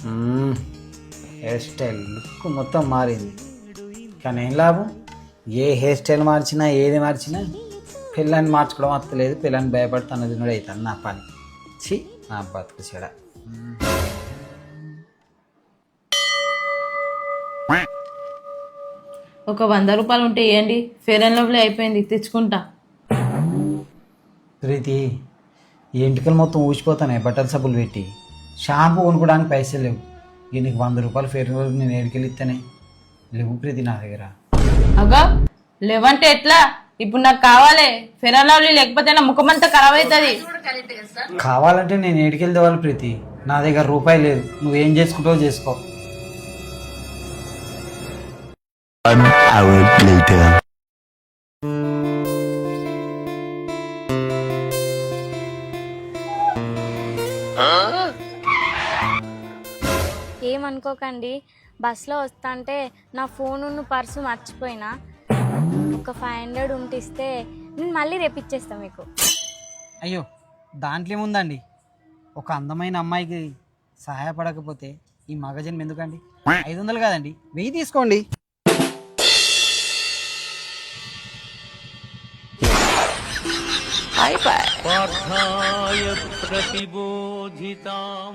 మ్మ్. Hair style look మొత్తం మారింది. కానీ ఏం లాభం? ఏ హెయిర్ స్టైల్ మార్చినా ఏది మార్చినా పిల్లని మార్చుకోవడం వస్తలేదు. పిల్లని భయపడుతున్నది కూడా అవుతుంది నా పని. చి నా బతుకు చెడ. ఒక 100 రూపాయలు ఉంటే ఇవ్వండి, ఫేర్ అండ్ లవ్లీ అయిపోయింది, తెచ్చుకుంటా. ప్రీతి, ఈ ఎంటికలు మొత్తం ఊసిపోతాయి బట్టల సబ్బులు పెట్టి. షాంపూ కొనుక్కోవడానికి పైసలు లేవు. ఇక నీకు 100 రూపాయలు ఫేర్ రోజు నేను ఏడుకెళ్ళి ఇస్తేనే లేవు ప్రీతి నా దగ్గర. అగా లేవంటే ఎట్లా? ఇప్పుడు నాకు కావాలి ఫేర్ అండ్ లవ్లీ, లేకపోతే నా ముఖం అంతా ఖరాబ్ అవుతుంది. కావాలంటే నేను ఏడుకెళ్తే వాళ్ళు ప్రీతి, నా దగ్గర రూపాయి లేదు. నువ్వేం చేసుకుంటావో చేసుకో. 1 hour later. ఏమనుకోకండి, బస్సులో వస్తాంటే నా ఫోను పర్సు మర్చిపోయినా. ఒక 500 ఉంటిస్తే నేను మళ్ళీ రేపిచ్చేస్తా మీకు. అయ్యో దాంట్లో ఏముందండి? ఒక అందమైన అమ్మాయికి సహాయపడకపోతే ఈ మగజన్మ ఎందుకండి? 500 కాదండి, 1000 తీసుకోండి. పార్థాయ ప్రతిబోధితాం